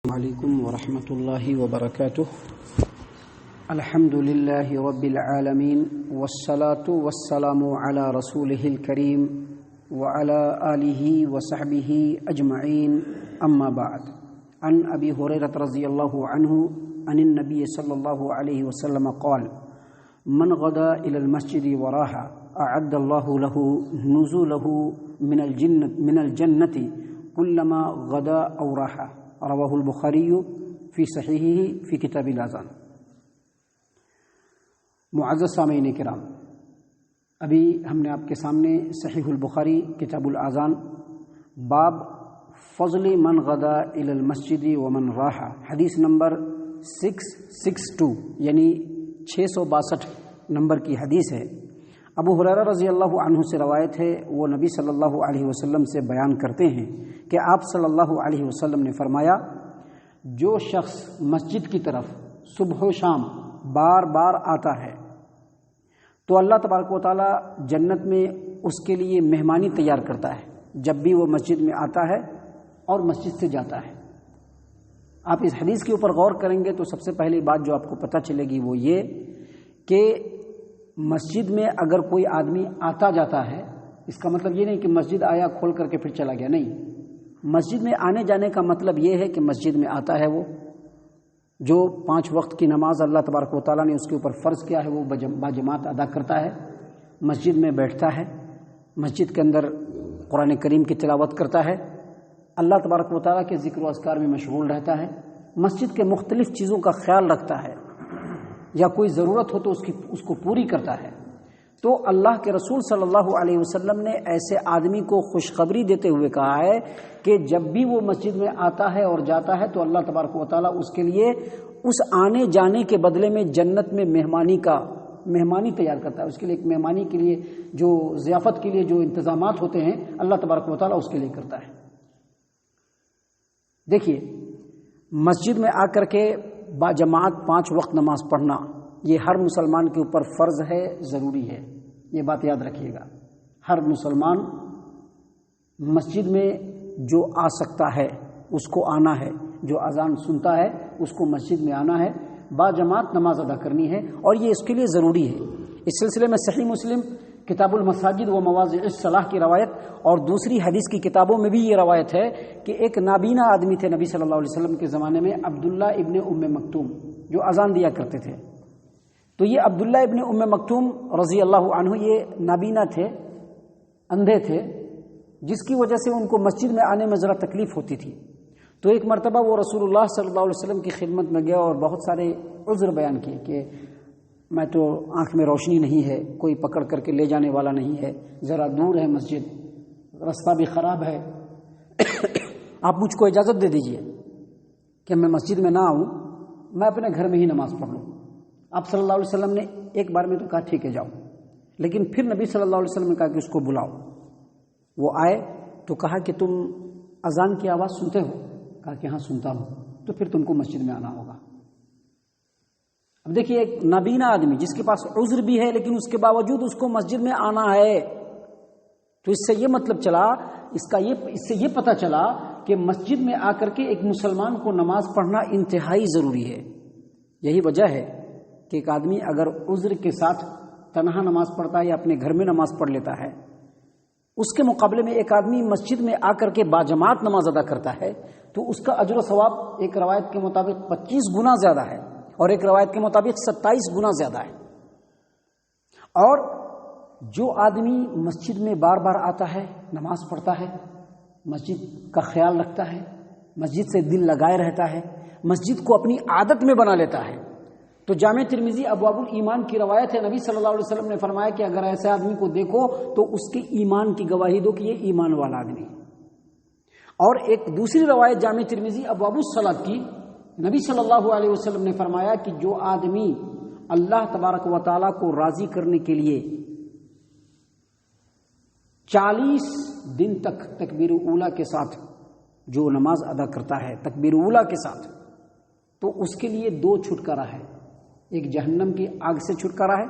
عليكم ورحمة الله وبركاته. الحمد لله رب العالمين والصلاة والسلام على رسوله الكريم وعلى آله وصحبه أجمعين. أما بعد، عن أبي هريرة رضي الله عنه عن النبي صلى الله عليه وسلم قال: من غدا إلى المسجد وراح أعد الله له نزوله من الجنة كلما غدا أو راح. رواہ البخاری فی صحیحہ فی کتاب الاذان. معزز سامعین کرام، ابھی ہم نے آپ کے سامنے صحیح البخاری کتاب الاذان باب فضل من غدا الی المسجد ومن راح حدیث نمبر 662 یعنی 662 نمبر کی حدیث ہے. ابو ہریرہ رضی اللہ عنہ سے روایت ہے، وہ نبی صلی اللہ علیہ وسلم سے بیان کرتے ہیں کہ آپ صلی اللہ علیہ وسلم نے فرمایا: جو شخص مسجد کی طرف صبح و شام بار بار آتا ہے تو اللہ تبارک و تعالی جنت میں اس کے لیے مہمانی تیار کرتا ہے جب بھی وہ مسجد میں آتا ہے اور مسجد سے جاتا ہے. آپ اس حدیث کے اوپر غور کریں گے تو سب سے پہلی بات جو آپ کو پتہ چلے گی وہ یہ کہ مسجد میں اگر کوئی آدمی آتا جاتا ہے، اس کا مطلب یہ نہیں کہ مسجد آیا کھول کر کے پھر چلا گیا، نہیں. مسجد میں آنے جانے کا مطلب یہ ہے کہ مسجد میں آتا ہے وہ جو 5 وقت کی نماز اللہ تبارک و تعالیٰ نے اس کے اوپر فرض کیا ہے وہ باجماعت ادا کرتا ہے، مسجد میں بیٹھتا ہے، مسجد کے اندر قرآن کریم کی تلاوت کرتا ہے، اللہ تبارک و تعالیٰ کے ذکر و اذکار میں مشغول رہتا ہے، مسجد کے مختلف چیزوں کا خیال رکھتا ہے، یا کوئی ضرورت ہو تو اس کو پوری کرتا ہے. تو اللہ کے رسول صلی اللہ علیہ وسلم نے ایسے آدمی کو خوشخبری دیتے ہوئے کہا ہے کہ جب بھی وہ مسجد میں آتا ہے اور جاتا ہے تو اللہ تبارک و تعالیٰ اس کے لیے اس آنے جانے کے بدلے میں جنت میں مہمانی تیار کرتا ہے. اس کے لیے ایک مہمانی کے لیے جو ضیافت کے لیے جو انتظامات ہوتے ہیں اللہ تبارک و تعالیٰ اس کے لیے کرتا ہے. دیکھیے، مسجد میں آ کر کے باجماعت 5 وقت نماز پڑھنا یہ ہر مسلمان کے اوپر فرض ہے، ضروری ہے. یہ بات یاد رکھیے گا. ہر مسلمان مسجد میں جو آ سکتا ہے اس کو آنا ہے، جو اذان سنتا ہے اس کو مسجد میں آنا ہے، باجماعت نماز ادا کرنی ہے، اور یہ اس کے لیے ضروری ہے. اس سلسلے میں صحیح مسلم کتاب المساجد و مواضع الصلاح کی روایت اور دوسری حدیث کی کتابوں میں بھی یہ روایت ہے کہ ایک نابینا آدمی تھے نبی صلی اللہ علیہ وسلم کے زمانے میں، عبداللہ ابن ام مکتوم، جو اذان دیا کرتے تھے. تو یہ عبداللہ ابن ام مکتوم رضی اللہ عنہ یہ نابینا تھے، اندھے تھے، جس کی وجہ سے ان کو مسجد میں آنے میں ذرا تکلیف ہوتی تھی. تو ایک مرتبہ وہ رسول اللہ صلی اللہ علیہ وسلم کی خدمت میں گیا اور بہت سارے عذر بیان کیے کہ میں تو آنکھ میں روشنی نہیں ہے، کوئی پکڑ کر کے لے جانے والا نہیں ہے، ذرا دور ہے مسجد، راستہ بھی خراب ہے، آپ مجھ کو اجازت دے دیجئے کہ میں مسجد میں نہ آؤں، میں اپنے گھر میں ہی نماز پڑھ لوں. آپ صلی اللہ علیہ وسلم نے ایک بار میں تو کہا ٹھیک ہے جاؤ، لیکن پھر نبی صلی اللہ علیہ وسلم نے کہا کہ اس کو بلاؤ. وہ آئے تو کہا کہ تم اذان کی آواز سنتے ہو؟ کہا کہ ہاں سنتا ہوں. تو پھر تم کو مسجد میں آنا ہوگا. اب دیکھیے، ایک نابینا آدمی جس کے پاس عذر بھی ہے لیکن اس کے باوجود اس کو مسجد میں آنا ہے، تو اس سے یہ مطلب چلا، اس سے یہ پتہ چلا کہ مسجد میں آ کر کے ایک مسلمان کو نماز پڑھنا انتہائی ضروری ہے. یہی وجہ ہے کہ ایک آدمی اگر عذر کے ساتھ تنہا نماز پڑھتا ہے یا اپنے گھر میں نماز پڑھ لیتا ہے، اس کے مقابلے میں ایک آدمی مسجد میں آ کر کے باجماعت نماز ادا کرتا ہے تو اس کا اجر و ثواب ایک روایت کے مطابق 25 گنا زیادہ ہے اور ایک روایت کے مطابق 27 گنا زیادہ ہے. اور جو آدمی مسجد میں بار بار آتا ہے، نماز پڑھتا ہے، مسجد کا خیال رکھتا ہے، مسجد سے دل لگائے رہتا ہے، مسجد کو اپنی عادت میں بنا لیتا ہے، تو جامع ترمذی ابواب الایمان کی روایت ہے، نبی صلی اللہ علیہ وسلم نے فرمایا کہ اگر ایسے آدمی کو دیکھو تو اس کے ایمان کی گواہی دو کہ یہ ایمان والا آدمی. اور ایک دوسری روایت جامع ترمذی ابواب الصلاۃ کی، نبی صلی اللہ علیہ وسلم نے فرمایا کہ جو آدمی اللہ تبارک و تعالیٰ کو راضی کرنے کے لیے 40 دن تک تکبیر اولیٰ کے ساتھ جو نماز ادا کرتا ہے تکبیر اولیٰ کے ساتھ، تو اس کے لیے 2 چھٹکارا ہے. ایک جہنم کی آگ سے چھٹکارا ہے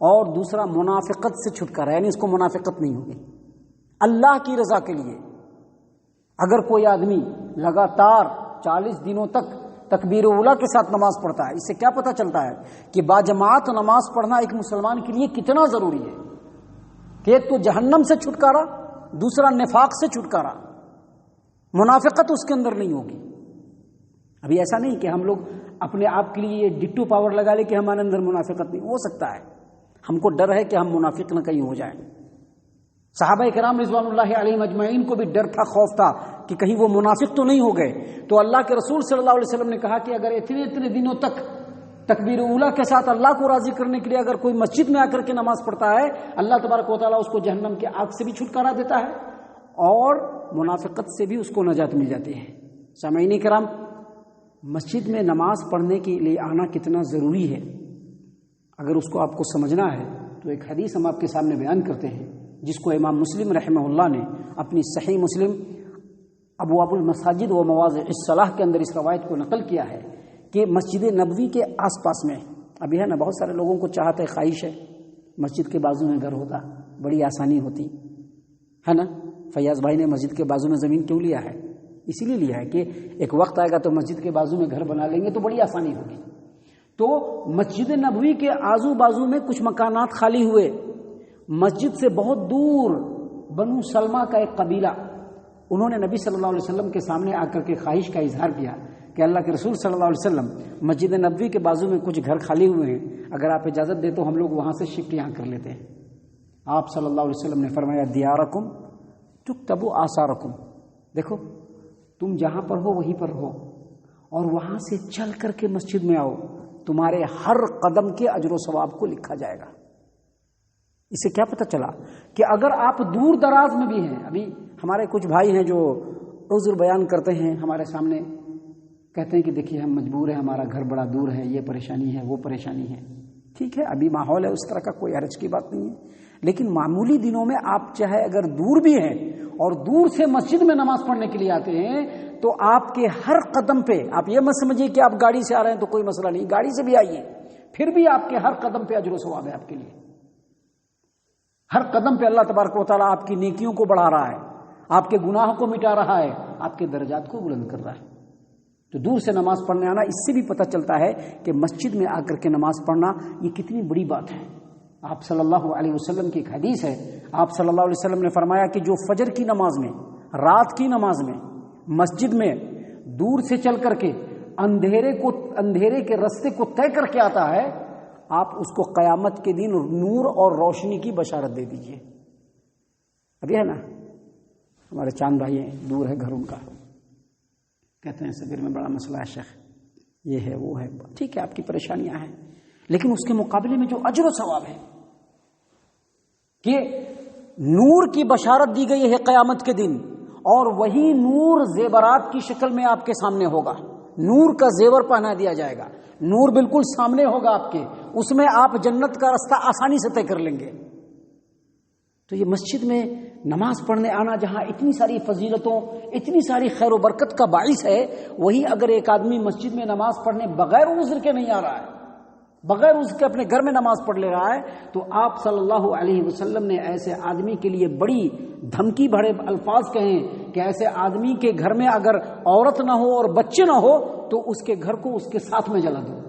اور دوسرا منافقت سے چھٹکارا ہے، یعنی اس کو منافقت نہیں ہوگی. اللہ کی رضا کے لیے اگر کوئی آدمی لگاتار 40 دنوں تک تکبیر اولیٰ کے ساتھ نماز پڑھتا ہے، اس سے کیا پتہ چلتا ہے کہ باجماعت نماز پڑھنا ایک مسلمان کے لیے کتنا ضروری ہے کہ ایک تو جہنم سے چھٹکارا، دوسرا نفاق سے چھٹکارا، منافقت اس کے اندر نہیں ہوگی۔ ابھی ایسا نہیں کہ ہم لوگ اپنے آپ کے لیے ڈٹو پاور لگا لے کہ ہمارے اندر منافقت نہیں ہو سکتا ہے، ہم کو ڈر ہے کہ ہم منافق نہ کہیں ہو جائیں۔ صحابہ کرام رضوان اللہ علیہم اجمعین کو بھی ڈر تھا، خوف تھا کہ کہیں وہ منافق تو نہیں ہو گئے۔ تو اللہ کے رسول صلی اللہ علیہ وسلم نے کہا کہ اگر اتنے دنوں تک تکبیر اولیٰ کے ساتھ اللہ کو راضی کرنے کے لیے اگر کوئی مسجد میں آ کر کے نماز پڑھتا ہے، اللہ تبارک و تعالیٰ اس کو جہنم کے آگ سے بھی چھٹکارا دیتا ہے اور منافقت سے بھی اس کو نجات مل جاتی ہے۔ سامعین کرام، مسجد میں نماز پڑھنے کے لیے آنا کتنا ضروری ہے، اگر اس کو آپ کو سمجھنا ہے تو ایک حدیث ہم آپ کے سامنے بیان کرتے ہیں، جس کو امام مسلم رحمہ اللہ نے اپنی صحیح مسلم ابواب المساجد و مواضع الصلاح کے اندر اس روایت کو نقل کیا ہے کہ مسجد نبوی کے آس پاس میں ابھی ہے نا، بہت سارے لوگوں کو چاہت ہے، خواہش ہے مسجد کے بازو میں گھر ہوتا، بڑی آسانی ہوتی ہے نا۔ فیاض بھائی نے مسجد کے بازو میں زمین کیوں لیا ہے؟ اسی لیے لیا ہے کہ ایک وقت آئے گا تو مسجد کے بازو میں گھر بنا لیں گے تو بڑی آسانی ہوگی۔ تو مسجد نبوی کے آزو بازو میں کچھ مکانات خالی ہوئے، مسجد سے بہت دور بنو سلمہ کا ایک قبیلہ، انہوں نے نبی صلی اللہ علیہ وسلم کے سامنے آ کر کے خواہش کا اظہار کیا کہ اللہ کے رسول صلی اللہ علیہ وسلم، مسجد نبوی کے بازو میں کچھ گھر خالی ہوئے ہیں، اگر آپ اجازت دیں تو ہم لوگ وہاں سے شفٹ یہاں کر لیتے ہیں۔ آپ صلی اللہ علیہ وسلم نے فرمایا دیارکم تکتب آثارکم، دیکھو تم جہاں پر ہو وہیں پر رہو اور وہاں سے چل کر کے مسجد میں آؤ، تمہارے ہر قدم کے اجر و ثواب کو لکھا جائے گا۔ اس سے کیا پتہ چلا کہ اگر آپ دور دراز میں بھی ہیں، ابھی ہمارے کچھ بھائی ہیں جو عذر بیان کرتے ہیں ہمارے سامنے، کہتے ہیں کہ دیکھیے ہم مجبور ہیں، ہمارا گھر بڑا دور ہے، یہ پریشانی ہے وہ پریشانی ہے، ٹھیک ہے ابھی ماحول ہے اس طرح کا، کوئی حرج کی بات نہیں ہے، لیکن معمولی دنوں میں آپ چاہے اگر دور بھی ہیں اور دور سے مسجد میں نماز پڑھنے کے لیے آتے ہیں تو آپ کے ہر قدم پہ، آپ یہ مت سمجھیے کہ آپ گاڑی سے آ رہے ہیں تو کوئی مسئلہ نہیں، گاڑی سے بھی آئیے، پھر بھی آپ کے ہر قدم پہ اجر و ثواب ہے آپ کے لیے۔ ہر قدم پہ اللہ تبارک و تعالیٰ آپ کی نیکیوں کو بڑھا رہا ہے، آپ کے گناہوں کو مٹا رہا ہے، آپ کے درجات کو بلند کر رہا ہے۔ تو دور سے نماز پڑھنے آنا، اس سے بھی پتہ چلتا ہے کہ مسجد میں آ کر کے نماز پڑھنا یہ کتنی بڑی بات ہے۔ آپ صلی اللہ علیہ وسلم کی ایک حدیث ہے، آپ صلی اللہ علیہ وسلم نے فرمایا کہ جو فجر کی نماز میں، رات کی نماز میں مسجد میں دور سے چل کر کے اندھیرے کے راستے کو طے کر کے آتا ہے، آپ اس کو قیامت کے دن نور اور روشنی کی بشارت دے دیجئے۔ ابھی ہے نا ہمارے چاند بھائی ہیں، دور ہے گھر ان کا، کہتے ہیں سفیر میں بڑا مسئلہ ہے شیخ، یہ ہے وہ ہے، ٹھیک ہے آپ کی پریشانیاں ہیں، لیکن اس کے مقابلے میں جو اجر و ثواب ہے کہ نور کی بشارت دی گئی ہے قیامت کے دن، اور وہی نور زیورات کی شکل میں آپ کے سامنے ہوگا، نور کا زیور پہنا دیا جائے گا، نور بالکل سامنے ہوگا آپ کے، اس میں آپ جنت کا راستہ آسانی سے طے کر لیں گے۔ تو یہ مسجد میں نماز پڑھنے آنا جہاں اتنی ساری فضیلتوں، اتنی ساری خیر و برکت کا باعث ہے، وہی اگر ایک آدمی مسجد میں نماز پڑھنے بغیر عذر کے نہیں آ رہا ہے، بغیر اس کے اپنے گھر میں نماز پڑھ لے رہا ہے، تو آپ صلی اللہ علیہ وسلم نے ایسے آدمی کے لیے بڑی دھمکی بھرے الفاظ کہیں کہ ایسے آدمی کے گھر میں اگر عورت نہ ہو اور بچے نہ ہو تو اس کے گھر کو اس کے ساتھ میں جلا دو۔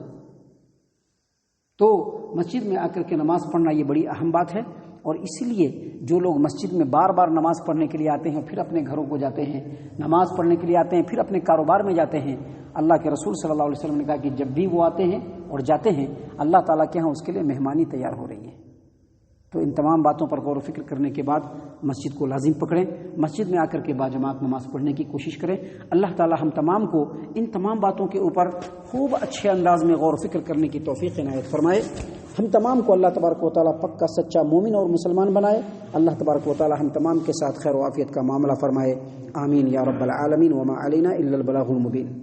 تو مسجد میں آ کر کے نماز پڑھنا یہ بڑی اہم بات ہے، اور اسی لیے جو لوگ مسجد میں بار بار نماز پڑھنے کے لیے آتے ہیں، پھر اپنے گھروں کو جاتے ہیں، نماز پڑھنے کے لیے آتے ہیں، پھر اپنے کاروبار میں جاتے ہیں، اللہ کے رسول صلی اللہ علیہ وسلم نے کہا کہ جب بھی وہ آتے ہیں اور جاتے ہیں، اللہ تعالیٰ کے ہاں اس کے لیے مہمانی تیار ہو رہی ہے۔ تو ان تمام باتوں پر غور و فکر کرنے کے بعد مسجد کو لازم پکڑیں، مسجد میں آ کر کے باجماعت نماز پڑھنے کی کوشش کریں۔ اللہ تعالیٰ ہم تمام کو ان تمام باتوں کے اوپر خوب اچھے انداز میں غور و فکر کرنے کی توفیق عنایت فرمائے۔ ہم تمام کو اللہ تبارک و تعالیٰ پکا سچا مومن اور مسلمان بنائے۔ اللہ تبارک و تعالیٰ ہم تمام کے ساتھ خیر و عافیت کا معاملہ فرمائے۔ آمین یا رب العالمین، وما علینا الا البلاغ المبین۔